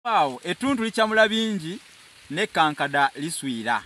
Wow, etuntu lichamula bingi ne kankada liswira.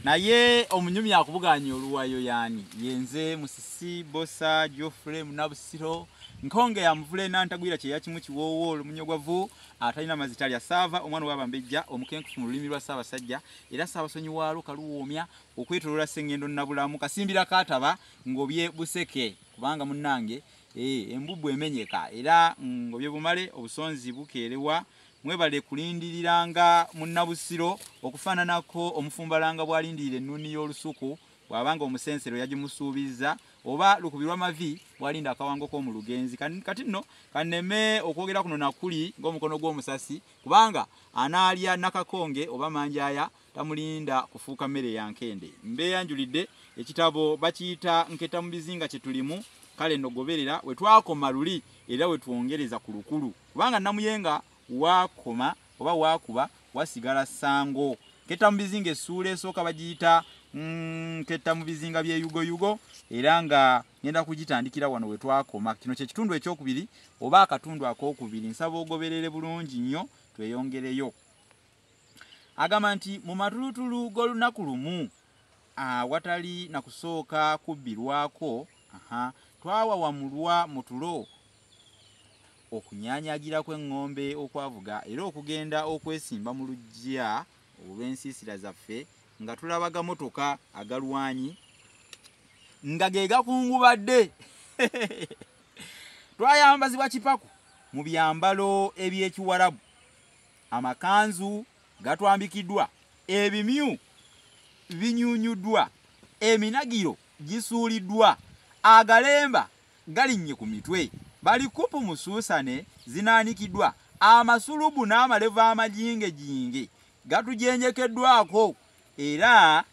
Naye omunyumi akubuganya oluwayo yani. Yenze Musisi Bosa Geoffrey Munabusiro nkonge ya mvule nantagwira kye yakimu kiwowo olumunyogavu atalina mazitali asava omwana wabambejja omukenkufu mu lulimi lwa Ssaabasajja era Ssaabasonyi waalo kaluwoomya okwetolola Ssengendo Nabulamu kasimbira kataba ngobye buseke kubanga munnange embubu emenyeka era ngobye bumale obusonzi bukerewa mwebale kulindiriranga Munabusiro okufananako omufumbalanga bwalindirire ennuni y'olusuku bwabanga omusensero yagimusuubiza oba lukubirwa mavi bwalinda akawango ko mu lugenzi kati nno kaneme okwogera kuno nakuli ng'omukono gw'omusasi kubanga analya nakakonge oba manjaya tamulinda kufuuka mmere ya nkende mbeyanjulidde ekitabo bakiyita nketa mu bizinga kye tulimu kale nogoberera we twakoma luli era we tuongereza ku lukulu kubanga namuyenga wakoma oba wakuba wasigala sango nketa mu bizinga essuula esooka bagiyita nketa mu bizinga bye yugo era nga ngenda kugitandikira wano we twakoma kino kye kitundu ekyokubiri oba akatundu akokubiri nsaba ogoberere bulungi nnyo tweyongereyo agamba nti mu matulutulu g'olunaku lumu watali na kusooka kubbirwako twawawamulwa mu tulo okunyanyagira kw'engombe okwavuga era okugenda okwesimba mu lujja olw'ensiisira zaffe nga tulabaga motoka agalwanyi nga ge gakungubadde twayambazibwa kipaku mu byambalo eby'ekiwarabu amakanzu gatwambikiddwa ebimyu binyunyuddwa eminagiro gisuuliddwa agalemba galinnye ku mitwe bali kupu musuusane zinaanikiddwa amasulubu n'amalevu amajingejinge gatujenjekeddwako era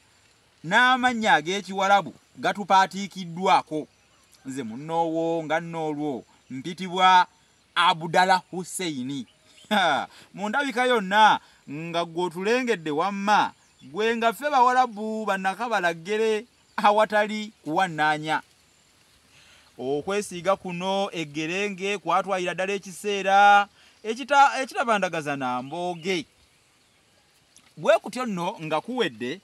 n'amannya ag'ekiwarabu gatupaatiikiddwako nze munnoowo nga nnoolwo mpitibwa Abdallah Hussein mu ndabika yonna nga gw'otulengedde wamma gwe nga ffe bawarabu bannakabalagere awatali kuwannaanya okwesiiga kuno eggerenge kwatwalira ddala ekiseera ekitabandagaza na mbooge bwe kutyo nno nga kuwedde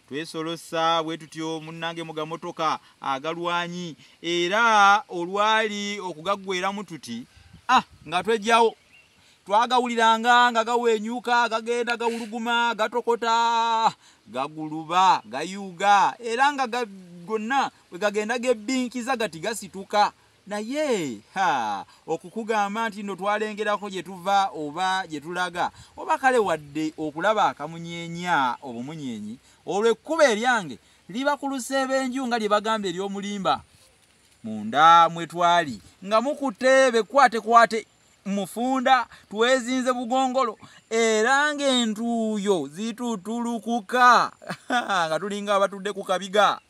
twesolosa bwe tutyo munnange mugamotoka agalwanyi era olwali okugaggweramu tuti nga twejjawo twagawuliranga nga gawenyuka gagenda gawuluguma gatokota gaguluba gayuuga era nga gonna we gagenda gebbinkiza gati gasituka naye okukugamba nti nno twalengerako gye tuva oba gye tulaga oba kale wadde okulaba akamunyeenya obumunyenyi olwo ekkuba eryange liba ku lusebenju nga lye bagamba ery'omulimba munda mwe twali nga mukutte bekwate mufunda twezinze bugongolo era ng'entuuyo zitutulukuka nga tulinga abatudde ku kabiga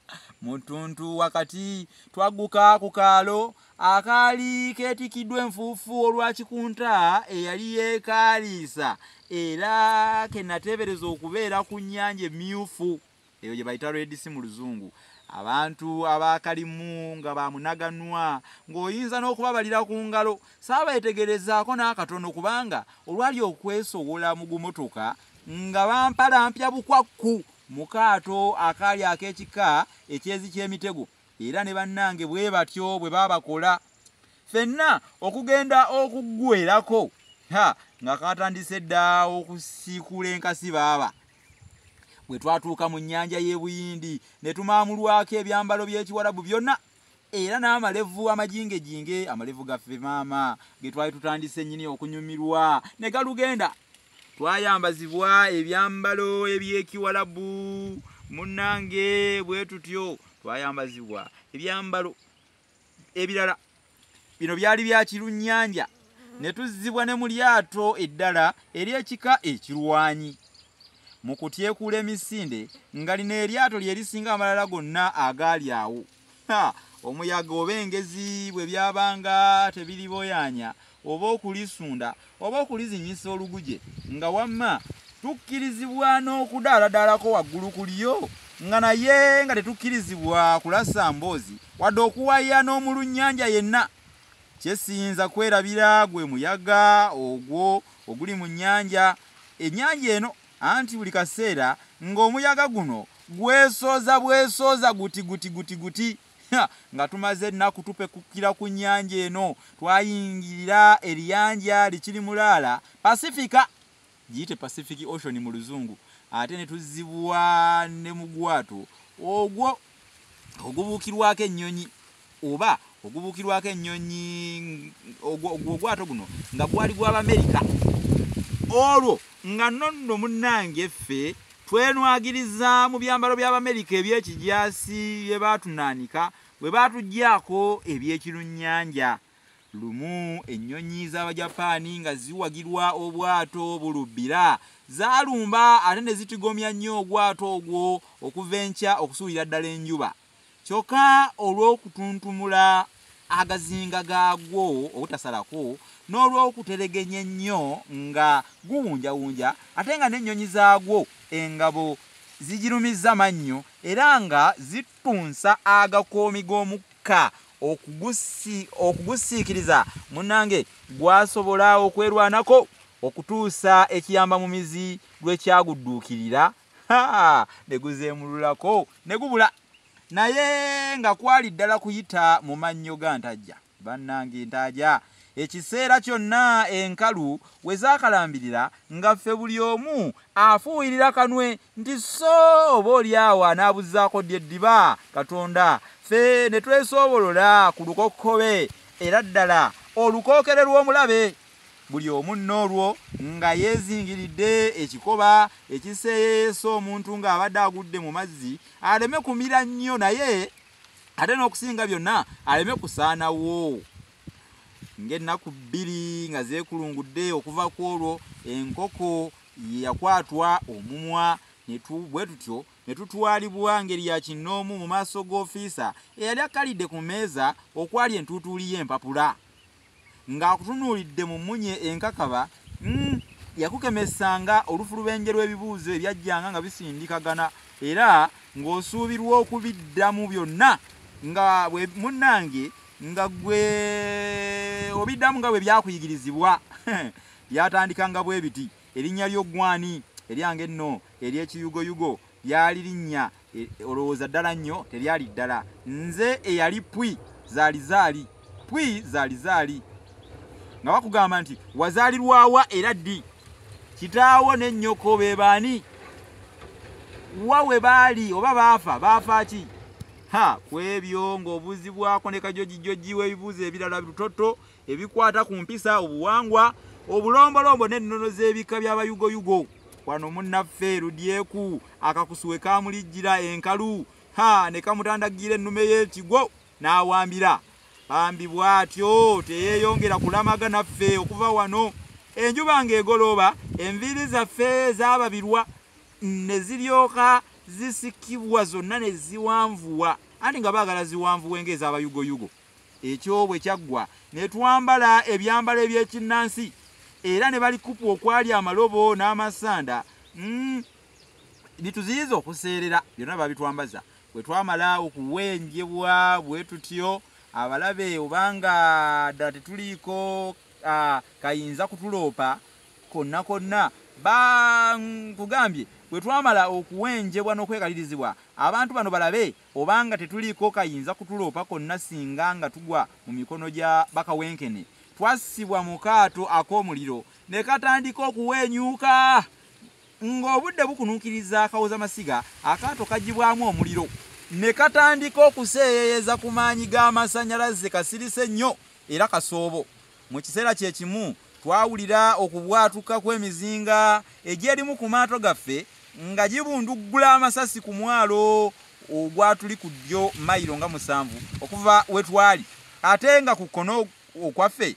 mutuntu wakati twagguka ku kaalo akaali keetikiddwa enfuufu olwakikunta eyali yeekaaliisa era kenateebereza okubeera ku nnyanja emmyufu eyo gye bayita Red Sea mu luzungu abantu abakalimu nga bamunaganwa ng'oyinza n'okubabalira ku ngalo saabeetegerezaako n'akatono kubanga olwali okwesowola mu gumotoka nga bampalampya bukwakku mu kaato akaali ak'ekika ekyezi ky'emitego era ne bannange bwe batyo bwe baabakola ffenna okugenda okuggwerako nga katandise dda okusiikula enkasi baaba bwe twatuuka mu nnyanja y'e Buyindi ne tumaamulwako ebyambalo by'ekiwarabu byonna era n'amalevu amajingejinge amalevu gaffe maama ge twali tutandise nnyini okunyumirwa ne galugenda twayambazibwa ebyambalo eby'ekiwarabu munnange bwe tutyo twayambazibwa ebyambalo ebirala bino byali bya kirunnyanja ne tuzzibwa ne mu lyato eddala ery'ekika ekirwanyi mu kutyekula emisinde nga lino eryato lye lisinga amalala gonna agaali awo omuyaga oba engezi bwe byabanga tebiriboyanya oba okulisunda oba okulizinyisa oluguje nga wamma tukkirizibwa n'okudaaladaalako waggulu ku lyo nga naye nga tetukkirizibwa kulasa mboozi wadde okuwaya n'omulunnyanja yenna kyesiyinza kwerabira gwe muyaga ogwo oguli mu nnyanja. Ennyanja eno anti buli kaseera ng'omuyaga guno bwesooza guti nga tumaze ennaku tupekukira ku nnyanja eno, twayingirira eriyanja likiri mulaala Pasifika, giyite Pacific Ocean mu luzungu, ate ne tuzibwa ne mu gwato ogwo ogubuukirwako ennyonyi oba ogubuukirwako ennyonyi ogwato guno nga gwali gw'Abamerika. Olwo nga nonno munnange ffe twenwagiriza mu byambalo by'Abamerika eby'ekijaasi bye baatunaanika bwe baatuggyako eby'ekirunnyanja. Lumu ennyonyi z'Abajapaani nga ziwagirwa obwato bulubbira zaalumba ate ne zitigomya nnyo obwato ogwo okuva enkya okusuulira ddala enjuba. Kyokka olw'okutuntumula agazinga gaagwo obutasalako n'olw'okuteregenya ennyo nga guwunjawunja, ate nga n'ennyonyi zaagwo engabo zigirumizza mannyo era nga zitunsa agakoomi g'omukka okugusiikiriza munnange gwasobola okwerwanako okutuusa ekiyamba mu mizi lw'ekyagudduukirira ne guzeemululako ne gubula, naye nga kwali ddala kuyita mu mannyo ga ntajja. Bannange ntaja ekiseera kyonna enkalu we zaakalambirira nga ffe buli omu afuuyirira kanwe nti so oba oli awo anaabuzaako ddi eddiba Katonda, ffe ne twesoobolola ku lukokkobe era ddala olukookere lw'omulabe. Buli omu n'olwo nga yeezingiridde ekikoba ekiseeyeeyesa omuntu ng'abadde agudde mu mazzi aleme kumira nnyo, naye ate n'okusinga byonna aleme kusaanawo. Ng'ennaku 2 nga zeekulungudde okuva ku olwo, enkoko yakwatwa omumwa bwe tutyo ne tutwalibwa ngeri ya kinnoomu mu maaso g'ofiisa eyali akalidde ku mmeeza okwali entuutuuli y'empapula. Ng'akutunuulidde mu mmunye enkakaba, yakukemesanga olufulubenje lw'ebibuuzo ebyajjanga nga bisindikagana era ng'osuubirwa okubiddamu byonna nga bwe munnange nga gwe obiddamu nga bwe byakuyigirizibwa. Byatandikanga bwe biti. Erinnya ly'oggwani eryange nno ery'ekiyugoyugo lyali linnya olowooza ddala nnyo teryali ddala. Nze eyali pwi zaalizaali, pwi zaalizaali. Nga bakugamba nti wazaalirwawa era ddi? Kitaawo ne nnyoko be baani? Wa we baali oba baafa ki? Ku ebyo ng'obuuzibwako ne kajojijjoji w'ebibuuzo ebirala bitoto ebikwata ku mpisa, obuwangwa, obulombolombo n'ennono z'ebika by'abayugoyugo. Wano munnaffe Ludyeku akakusuwe kaamulijjira enkalu ne kamutandagira ennume y'ekigwo n'awambira. Bambi bw'atyo teyeeyongera kulamaga naffe okuva wano. Enjuba ng'egolooba, enviiri zaffe zaababirwa ne ziryoka zisikibwa zonna ne ziwanvuwa, anti nga baagala ziwanvuwe ng'ez'abayugoyugo. Ekyo bwe kyaggwa ne twambala ebyambalo eby'ekinnansi era ne balikupu okwali amalobo n'amasanda bituziyiza okuseerera, byonna babitwambaza. Bwe twamala okuwenjebwa bwe tutyo, abalabe obanga ddala tetuliiko kayinza kutuloopa konna kugambye bwe twamala okuwenjebwa n'okwekalirizibwa, abantu bano balabe obanga tetuliiko kayinza kutuloopa konna singa nga tugwa mu mikono gya bakawenkene. Twassibwa mu kaato ak'omuliro ne katandika okuwenyuuka. Ng'obudde bukunuukiriza akawoza masiga, akaato kagibwamu omuliro ne katandika okuseeyeeyeza ku maanyi g'amasannyalaze kasirise nnyo era kasoobo. Mu kiseera kye kimu twawulira okubwatuka kw'emizinga egy'erimu ku maato gaffe nga gibunduggula amasasi ku mwalo ogwatuli ku ddyo mayiro nga 7 okuva we twali, ate nga ku kkono okwaffe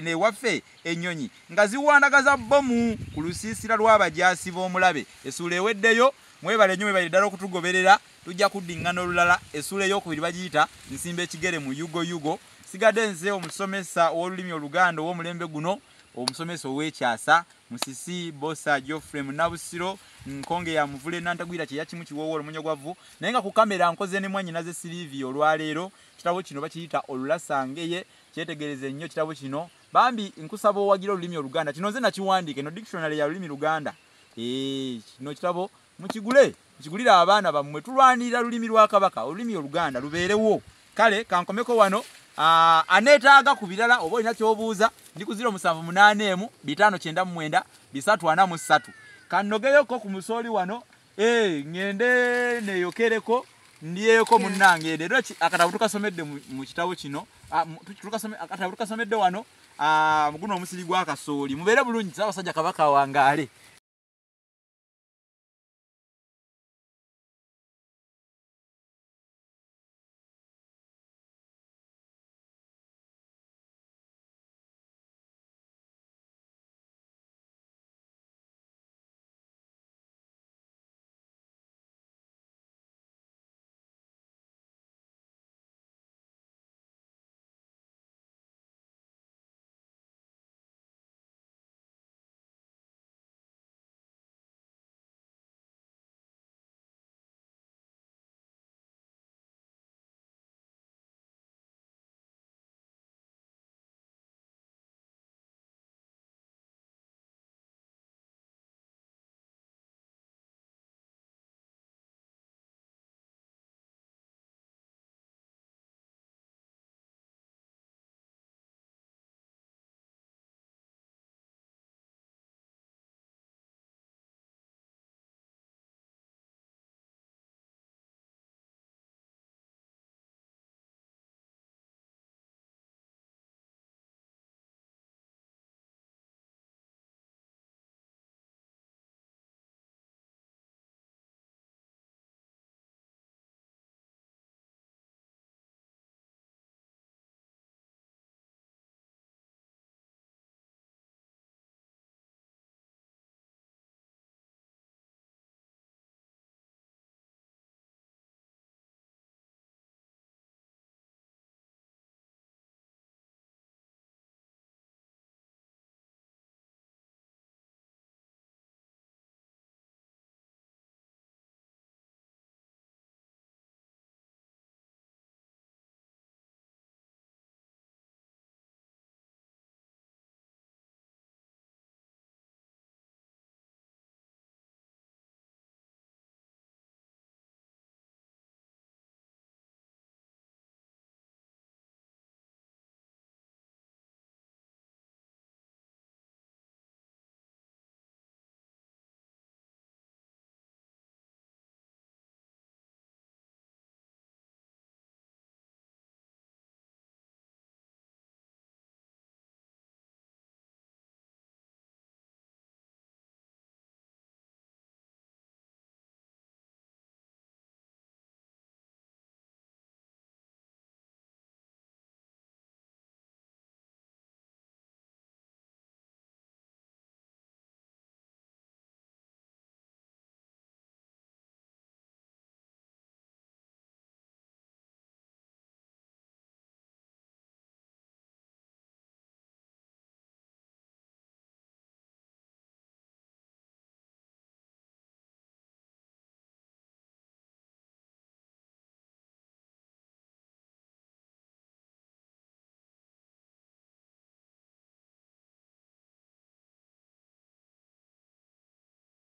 ewaffe ennyonyi nga ziwandagaza bbomu ku lusiisira lw'abajaasi b'omulabe. Essuula eweddeyo. Mwebale nnyo, mwebale ddala okutugoberera. Tujja kuddiŋŋana olulala. Essuula ey'okubiri bagiyita nsimba ekigere mu yugoyugo. Sigadde nze omusomesa ow'olulimi Oluganda ow'omulembe guno, omusomesa ow'ekyasa Musisi Bosa Geoffrey Munabusiro, nkonge ya muvule nantagwira kye yakimu kiwoowo omunyogwavu, naye nga ku kamera nkoze ne mwannyina ze Silivia olwaleero. Kitabo kino bakiyita Olulasange ye. Kyetegereze nnyo kitabo kino bambi nkusaba owagira olulimi Oluganda kino nze nakiwandiika eno dictionary ya lulimi Luganda kino kitabo mukigulire abaana bammwe tulwanirira lulimi lwa Kabaka olulimi Oluganda lubeerewo kale kankomeko wano aneetaaga ku birala oba olina kyobuuza ndi ku 078 599 343 kannogeyoko ku musooli wano ngende neyokereko ndiyeko munnange leero akatabu tukasomedde mu kitabo kino akatabu tukasomedde wano guno omusiri gwa kasooli mubeere bulungi Ssaabasajja Kabaka wangaale